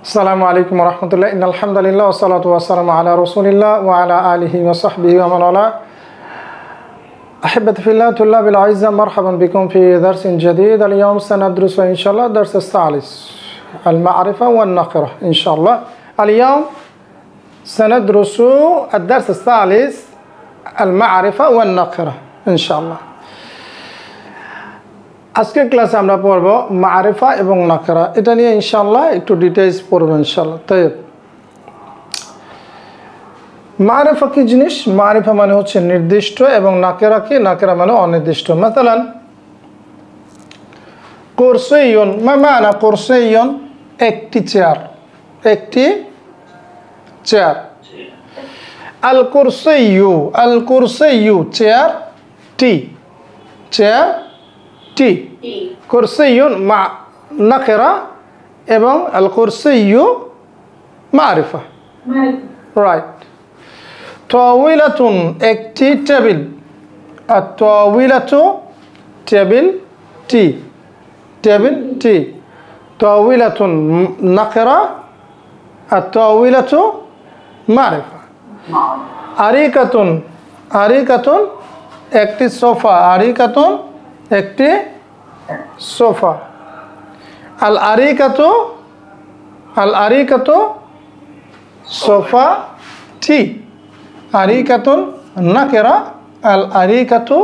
আসসালামু আলাইকুম ওয়া রাহমাতুল্লাহ। ইন্নাল হামদুলিল্লাহ ওয়া সলাতু ওয়া সালামু আলা রাসূলিল্লাহ ওয়া আলা আলিহি ওয়া সাহবিহি ওয়া মান ওয়ালা। أحبتي في الله طلاب الأعزاء، مرحبا بكم في درس جديد. اليوم سندرس إن شاء الله الدرس الثالث المعرفة والنكرة. إن شاء الله اليوم سندرس الدرس الثالث المعرفة والنكرة إن شاء الله. আজকের ক্লাসে আমরা পড়ব মারিফা এবং নাকরা। এটা নিয়ে ইনশাআল্লাহ একটু ডিটেইলস পড়ব ইনশাআল্লাহ। তাই মারিফা কি জিনিস? মারিফা মানে হচ্ছে নির্দিষ্ট এবং নাকেরা কি? নাকেরা মানে অনির্দিষ্ট। مثلا কুরসিয়ুন, মা মানা কুরসিয়ুন? একটি চেয়ার, একটি চেয়ার। আল কুরসিয়ু, আল কুরসিয়ু চেয়ার টি, চেয়ার টি। কুরসিয়ুন মা নাকেরা এবং আল কুরসিয়ু মারিফা। রাইট। তাওয়িলাতুন একটি টেবিল, আর তাওয়িলাতু টেবিল টি, টেবিল টি। তাওয়িলাতুন নাকেরা আর তাওয়িলাতু মারিফা। আরিকাতুন, আরিকাতুন একটি সোফা, আরিকাতুন একটি সোফা। আল আরিকাতু, আল আরিকাতু সোফা টি। আরিকাতুন নাকেরা, আল আরিকাতু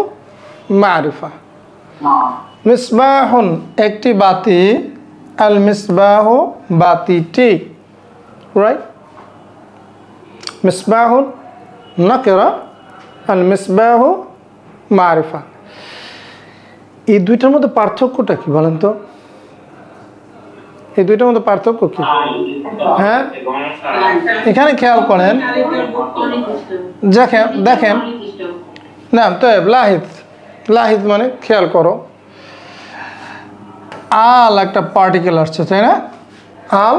মারিফা। মিসবাহুন একটি বাতি, আল মিসবাহু বাতিটি। রাইট। মিসবাহুন নাকেরা, আল মিসবাহু মারিফা। এই দুইটার মধ্যে পার্থক্যটা কি বলেন তো? এই দুইটার মধ্যে পার্থক্য কি? হ্যাঁ, এখানে খেয়াল করেন, দেখেন দেখেন না তো লাহিদ, লাহিদ মানে খেয়াল করো, আল একটা পার্টিকেল আসছে, তাই না? আল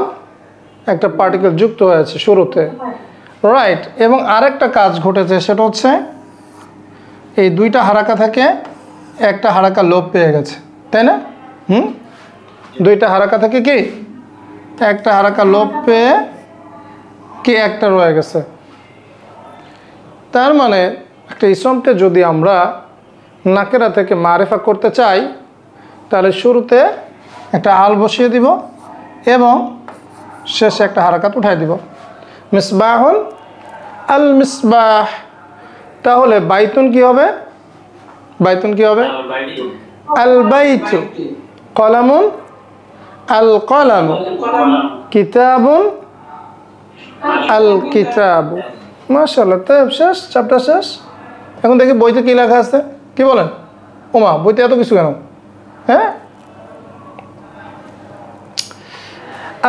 একটা পার্টিকেল যুক্ত হয়েছে শুরুতে, রাইট। এবং আরেকটা কাজ ঘটেছে, সেটা হচ্ছে এই দুইটা হারাকা থেকে একটা হারাকা লোপ পেয়ে গেছে, তাই না? দুইটা হারাকা থেকে কি একটা হারাকা লোপ পেয়ে কি একটা রয়ে গেছে। তার মানে একটা ইসমকে যদি আমরা নাকেরা থেকে মারিফা করতে চাই, তাহলে শুরুতে একটা আল বসিয়ে দিব এবং শেষে একটা হারাকাত উঠাই দিব। মিসবাহুন আল মিসবাহ। তাহলে বাইতুন কি হবে? বাইতুন কি হবে? আল বাইতু। কলামুন আল কলামু। কিতাবুন আল কিতাবু। মাশাআল্লাহ। তাই শেষ, চ্যাপ্টার শেষ। এখন দেখি বইতে কি লেখা আছে, কি বলেন? ওমা, বইতে এত কিছু কেন? হ্যাঁ,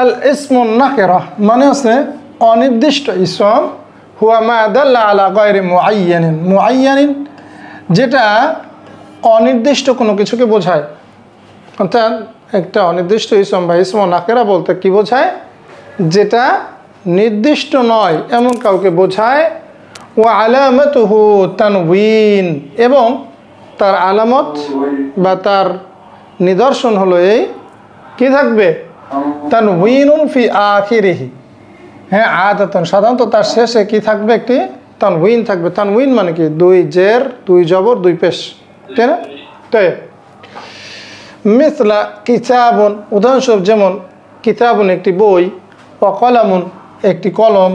আল ইসমুন নাকিরা মানে আছে অনির্দিষ্ট ইসম। হুয়া মা দাল্লা আলা গায়রি মুআয়্যানিন, মুআয়্যানিন যেটা অনির্দিষ্ট কোনো কিছুকে বোঝায়। অর্থাৎ একটা অনির্দিষ্ট ইসম বা ইসম নাকেরা বলতে কি বোঝায়? যেটা নির্দিষ্ট নয় এমন কাউকে বোঝায়। ও আলামাতুহু তানউইন, এবং তার আলামত বা তার নিদর্শন হলো এই, কি থাকবে? তানউইনুন ফি আখিরিহি। হ্যাঁ, আদাতন সাধারণত তার শেষে কি থাকবে? একটি তানউইন থাকবে। তানউইন মানে কি? দুই জের, দুই জবর, দুই পেশ, তাই না? তাই মিসলা কিতাবুন উদাহরণস্বরূপ যেমন কিতাবুন একটি বই, ও কলামুন একটি কলম,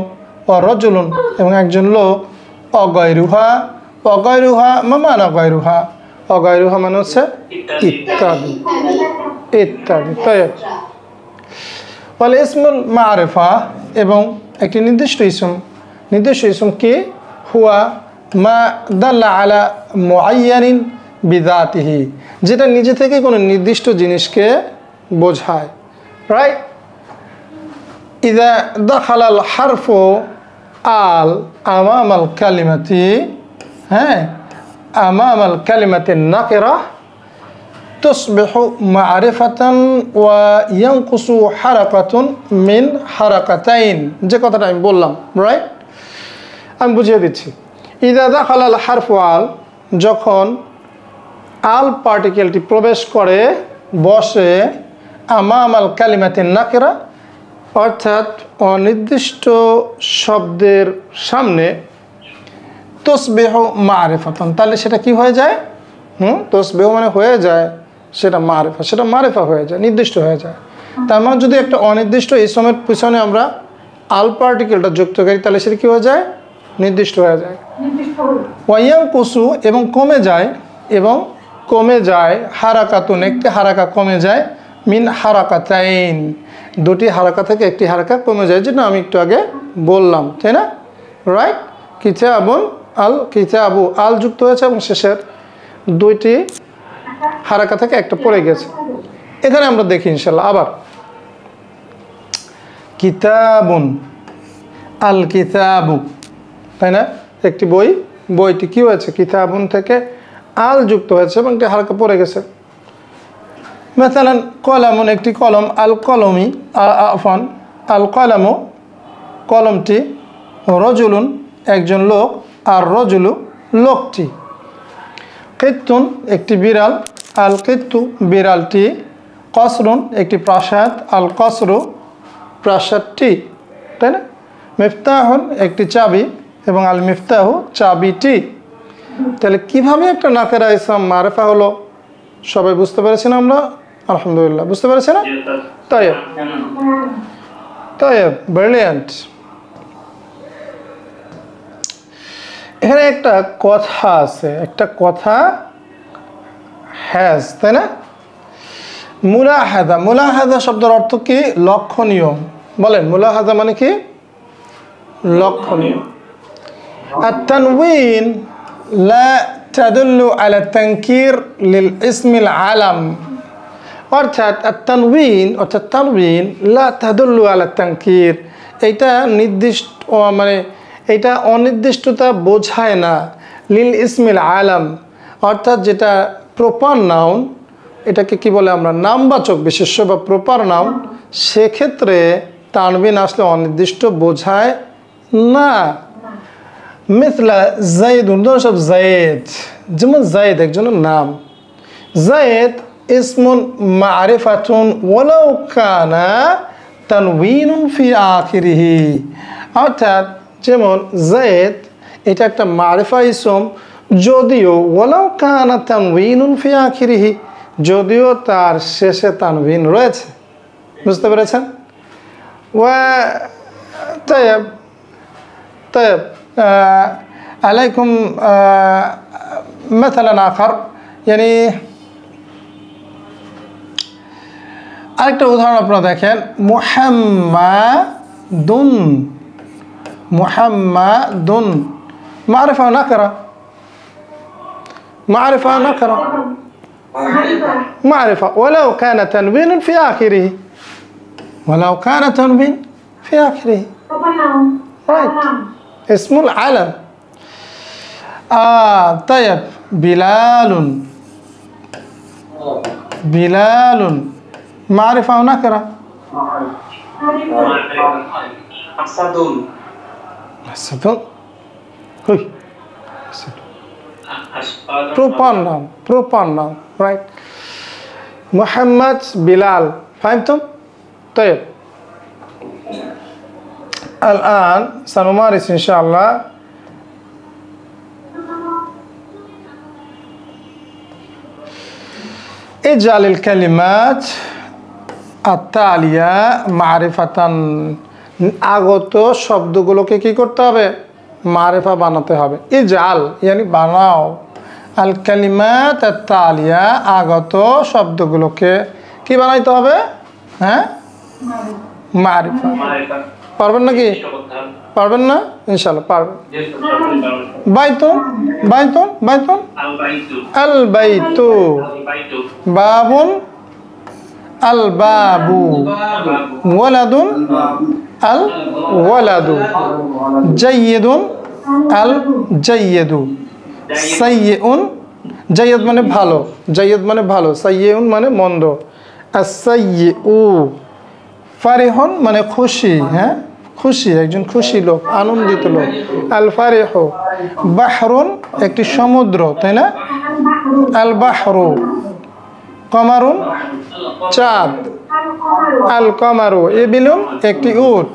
ও রজুলুন এবং একজন লোক, অগয়রুহা, অগয়রুহা মানে অগয়রুহা, অগয়রুহা মানে হচ্ছে ইত্যাদি ইত্যাদি। তাই বলে ইসমুল মারিফা এবং একটি নির্দিষ্ট ইসম, নির্দিষ্ট ইসম কি? হুয়া মা দাল্লা আলা মুআয়্যানিন বিযাতিহি, যেটা নিজে থেকে কোনো নির্দিষ্ট জিনিসকে বোঝায়। রাইট। ইযা দাখালাল হারফু আল আমামাল কালিমাতি, হ্যাঁ, আমামাল কালিমাতিন নাকিরা তুসবিহু মারিফাতান ওয়া ইয়ানকুসু হারাকাতুন মিন হারাকাতাইন। যে কথাটা আমি বললাম, রাইট, আমি বুঝিয়ে দিচ্ছি। ইযা দাখালাল হারফু আল, যখন আল পার্টিকেলটি প্রবেশ করে, বসে আমামাল কালিমাতিন নাকিরা অর্থাৎ অনির্দিষ্ট শব্দের সামনে তসবিহু মারিফাতান, তাহলে সেটা কি হয়ে যায়? তসবিহু মানে হয়ে যায়, সেটা মারিফা, সেটা মারিফা হয়ে যায়, নির্দিষ্ট হয়ে যায়। তার মানে যদি একটা অনির্দিষ্ট ইসমের পিছনে আমরা আল পার্টিকেলটা যুক্ত করি তাহলে সেটা কি হয়ে যায়? নির্দিষ্ট হয়ে যায়। ওয়াইয়াম কুসু এবং কমে যায় হারাকাতুন, একটি হারাকা কমে যায়, মিন হারাকাতাইন, দুটি হারাকা থেকে একটি হারাকা কমে যায়, যেটা আমি একটু আগে বললাম, তাই না? রাইট। কিতাবুন আল কিতাবু, আল যুক্ত হয়েছে এবং শেষের দুইটি হারাকা থেকে একটা পড়ে গেছে। এখানে আমরা দেখি ইনশাল্লাহ আবার কিতাবুন আল কিতাবু, তাই না? একটি বইটি কি হয়েছে? কিতাবুন থেকে আল যুক্ত হয়েছে এবং একটি হারাকা পড়ে গেছে। মেসালান কলামুন, একটি কলম, আল কলমি আফান আল কলামু, কলমটি, রজুলুন, একজন লোক, আর রজুলু, লোকটি। কিত্তুন, একটি বিড়াল, আল কিত্তু, বিড়ালটি। কসরুন, একটি প্রাসাদ, আল কসরু, প্রাসাদটি, তাই না? মিফতাহুন, একটি চাবি, এবং আল মিফতাহু, চাবিটি। তাহলে কিভাবে একটা নাকেরা ইসম মারিফা হলো সবাই বুঝতে পেরেছি না আমরা? আলহামদুলিল্লাহ, বুঝতে পেরেছি না? তাইব, ব্রিলিয়ান্ট। এখানে একটা কথা আছে, একটা কথা হ্যাজ, তাই না? মুলাহাদা, মুলাহাদা শব্দের অর্থ কি? লক্ষণীয়। বলেন মুলাহাদা মানে কি? লক্ষণীয়। التنوين لا تدل على التنكير للاسم العلم، অর্থাৎ তানউইন লা তাদুল্লু আলা তানকির, এটা নির্দিষ্ট মানে এটা অনির্দিষ্টতা বোঝায় না। লিল ইসমিল আলাম, অর্থাৎ যেটা প্রপার নাউন, এটাকে কি বলে আমরা? নামবাচক বিশেষ্য বা প্রপার নাউন, সেক্ষেত্রে তানবিন আসলে অনির্দিষ্ট বোঝায় না। মিথলা জাইদ, সব জায়েদ, যেমন জায়েদ একজনের নাম। জায়েদ ইসমুন মারিফাতুন ওয়ালাউ কানা তানউইনুন ফি আখিরিহি, অর্থাৎ যেমন জায়েদ এটা একটা মারিফা ইসম, যদিও ওয়ালাউ কানা তানউইনুন ফি আখিরিহি, যদিও তার শেষে তানউইন রয়েছে। বুঝতে পেরেছেন? ওয়া তাইব আলাইকুম মাসালান আখার, यानी আরেকটা উদাহরণ আপনারা দেখেন, মুহাম্মাদুন মারিফা নাকরা, معرفة ولو كان تنوين في آخره، right. اسم العلم. طيب بلال معرفة ونكرة. أسد proper noun, right. محمد بلال، فهمتم؟ طيب الآن سنمارس إن شاء الله اجعل الكلمات التالية معرفة، আগত শব্দগুলোকে কি করতে হবে? মারিফা বানাতে হবে। ইজআল yani বানাও, আল কালিমাত আত-তালিয়া, আগত শব্দগুলোকে কি বানাইতে হবে? হ্যাঁ, মারিফা। পারবেন নাকি? পারবেন না? ইনশাআল্লাহ পারবেন। বাইতুন আল বাইতু, বাবুন আল বাবু, ওয়ালাদুন আল ওয়ালাদু, জাইয়িদুন আল জাইয়িদু, সাইয়্যুন, জাইয়্যিদ মানে ভালো, সাইয়্যুন মানে মন্দ, আস-সাইয়্যু, ফারিহুন মানে খুশি, হ্যাঁ খুশি, একজন খুশি লোক, আনন্দিত লোক, আল ফারিহু। বাহরুন একটি সমুদ্র, তাই না? আল বাহরু। কমারুন চাঁদ, আল কমারু, ইবিলুন একটি উট,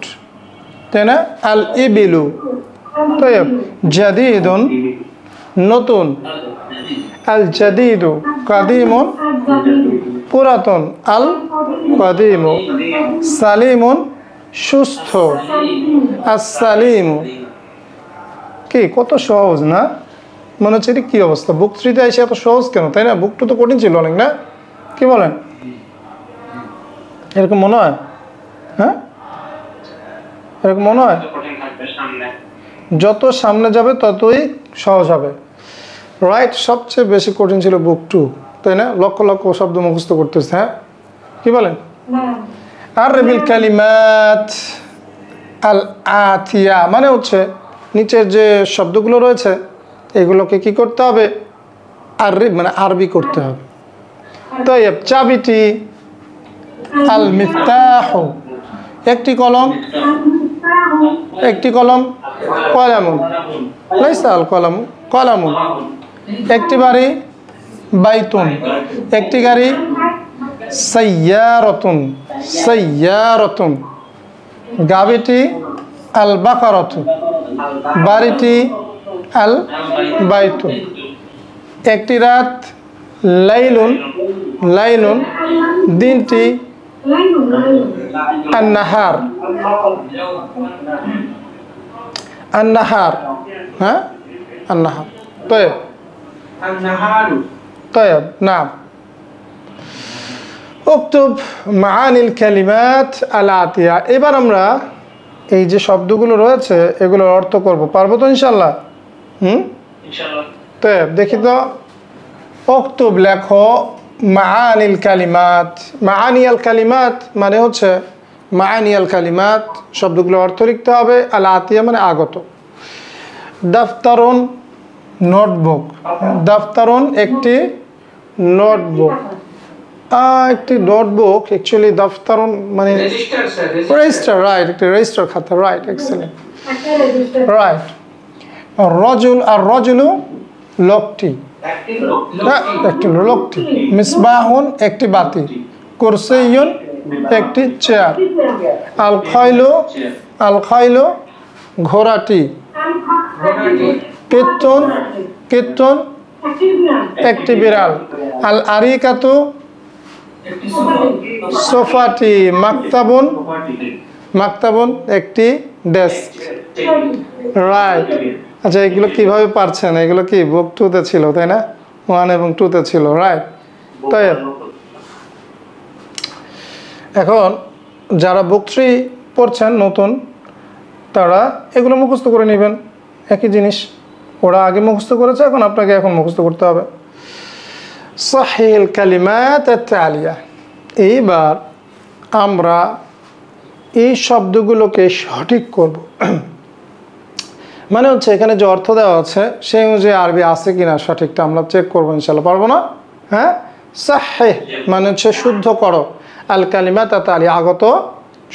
তাই না? আল ইবিলু। তয়ব, জাদিদুন নতুন, আল জাদিদু কাদিমুন পুরাতন, আল কাদিমু। সালিমুন সুস্থ, আস সালিমু। কি কত সহজ না? মনে হচ্ছে কি অবস্থা, বুক 3-তে এসে এত সহজ কেন, তাই না? বুক 2 তো কঠিন ছিল অনেক, না? কি বলেন, এরকম মনে হয়? হ্যাঁ, এরকম মনে হয়? যত সামনে যাবে ততই সহজ হবে, রাইট? সবচেয়ে বেশি কঠিন ছিল বুক 2, তাই না? লক্ষ লক্ষ শব্দ মুখস্থ করতেছে। হ্যাঁ, কি বলেন? আরবিল কালিমাত আল আতিয়া মানে হচ্ছে নিচের যে শব্দগুলো রয়েছে এগুলোকে কি করতে হবে? আরবি মানে আরবি করতে হবে। তো চাবিটি, আল মিফতাহ একটি কলম, একটি কলম, কলামুন লাইসা আল কলাম, কলামুন একটি বাড়ি, বাইতুন একটি গাড়ি, সাইয়ারাতুন, সাইয়ারাতুন গাবিটি, আল বাকারাতু বাড়িটি, আল বাইতু একটি রাত, লাইলুন, লাইলুন দিনটি, আন-নাহার, আন-নাহার, হ্যাঁ আন-নাহার। তয়ব, তয়ব নাম। উকতুব মাআনিল কালিমাত আল আতিয়া। এবার আমরা এই যে শব্দগুলো রয়েছে এগুলোর অর্থ করব, পারবো তো ইনশাল্লাহ? ইনশাআল্লাহ। তয়ব দেখি তো, উকতুব লেখো মাআনিল কালিমাত। মাআনিয়াল কালিমাত মানে হচ্ছে মাআনিয়াল কালিমাত শব্দগুলো অর্থ লিখতে হবে, আল আতিয়া মানে আগত। দাফতারুন নোটবুক, দাফতারুন একটি নোটবুক, একটি নোটবুক অ্যাকচুয়ালি দাফতারুন মানে রেজিস্টার, রাইট? একটি রেজিস্টার খাতা, রাইট, এক্সেলেন্ট, রাইট। রজুল, আর রজুলু লোকটি, একটি লোকটি। মিসবাহুন একটি বাতি, কুরসিয়ুন একটি চেয়ার, আল খাইলু, আল খাইলু ঘোড়াটি, কিত্তুন, কিত্তুন একটি বিড়াল, আল আরিকাতু সোফাটি, মাকতাবুন, মাকতাবুন একটি ডেস্ক, রাইট। আচ্ছা, এগুলো কিভাবে পারছেন? এগুলো কি বুক 2-তে ছিল, তাই না? 1 এবং 2-তে ছিল, রাইট? তাই এখন যারা বুক 3 পড়ছেন নতুন, তারা এগুলো মুখস্থ করে নেবেন। একই জিনিস, ওরা আগে মুখস্থ করেছে, এখন আপনাকে এখন মুখস্থ করতে হবে। সাহিল কালিমাত আত-তালিয়া। এইবার আমরা এই শব্দগুলোকে সঠিক করব, মানে হচ্ছে এখানে যে অর্থ দেওয়া আছে সেই অনুযায়ী আরবি আছে কিনা সঠিকটা আমরা চেক করবো ইনশাল্লাহ। পারবো না? হ্যাঁ, সাহিহ মানে হচ্ছে শুদ্ধ করো, আল কালিমাত আত-তালিয়া আগত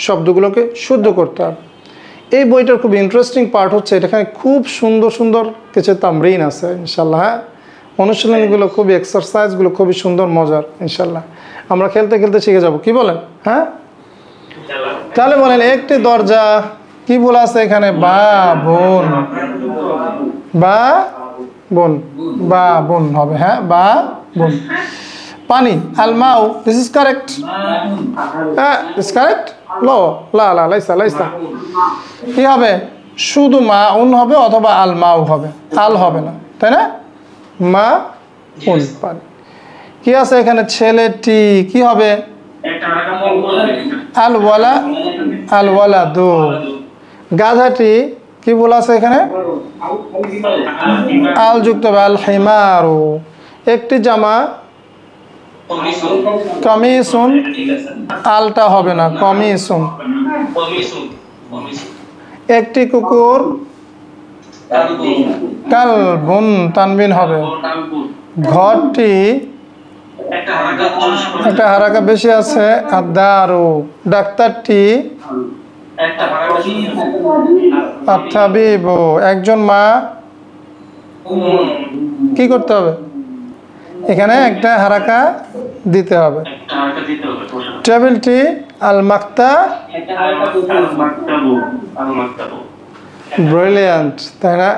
শব্দগুলোকে শুদ্ধ করতে হবে। এই বইটার খুব ইন্টারেস্টিং পার্ট হচ্ছে এখানে খুব সুন্দর সুন্দর কিছু তামরিন আছে ইনশাল্লাহ। হ্যাঁ, অনুশীলনীগুলো খুবই, এক্সারসাইজগুলো খুবই সুন্দর, মজার। ইনশাল্লাহ আমরা খেলতে খেলতে শিখে যাব, কি বলেন? হ্যাঁ, তাহলে বলেন একটি দরজা, কি বলা আছে এখানে? বা বোন, বা বোন, বা বোন হবে। হ্যাঁ, বা বোন। পানি, আল মাউ, দিস ইজ কারেক্ট। হ্যাঁ, ইজ কারেক্ট। লো, লা লা লাইসা, লাইসা কি হবে? শুধু মা উন হবে অথবা আল মাউ হবে, আল হবে না, তাই না? মা উন, পানি। কি আছে এখানে? ছেলেটি, কি হবে? আল ওয়ালা, আল ওয়ালাদু। গাধাটি, কি বলা আছে এখানে? আল যুক্ত হবে, আল হিমারু। একটি জামা, কামিসুন, আলটা হবে না, কমিসুন। একটি কুকুর, কালবুন, তানবিন হবে। ঘরটি, একটা হারাকা বেশি আছে, আদারু। ডাক্তারটি, আত্তাবিবু। একজন মা, কি করতে হবে? এখানে একটা হারাকা দিতে হবে। টেবিলটি আল মাক্তা, ব্রিলিয়ান্ট, তাই না?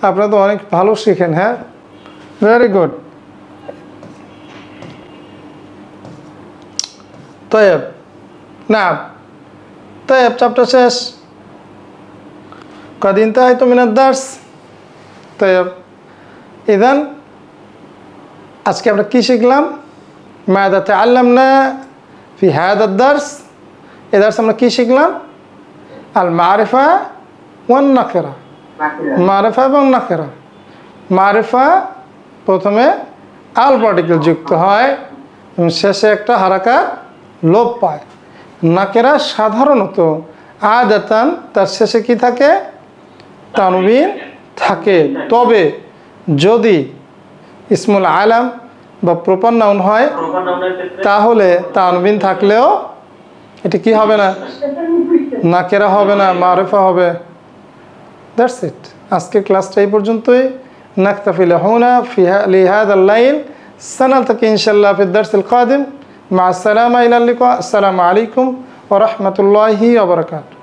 আপনারা তো অনেক ভালো শিখেন। হ্যাঁ, ভেরি গুড। طيب نعم طيب চ্যাপ্টার শেষ। قد انتهيت من الدرس। طيب إذن আজকে আমরা কি শিখলাম? ماذا تعلمنا في هذا الدرس؟ এই দার্স আমরা কি শিখলাম? আল মারিফা ওয়ান নাকিরা, মারিফা এবং নাকিরা। মারিফা প্রথমে আল পার্টিকেল যুক্ত হয় এবং শেষে একটা হারাকা লোপ পায়। নাকিরা সাধারণত আদাতান তার শেষে কি থাকে? তানবিন থাকে। তবে যদি ইসমুল আলাম বা প্রপার নাউন হয় তাহলে তানবিন থাকলেও এটা কি হবে না? নাকিরা হবে না, মারিফা হবে। That's it. আজকের ক্লাসটা এই পর্যন্তই। নাকতাফি হুনা ফি লিহাদাল লাইল। সানালতাকি ইনশাআল্লাহ ফি দারসিল কাদিম। মা আসসালামা ইলা লিকা। আসসালামু আলাইকুম ওয়া রাহমাতুল্লাহি ওয়া বারাকাতুহু।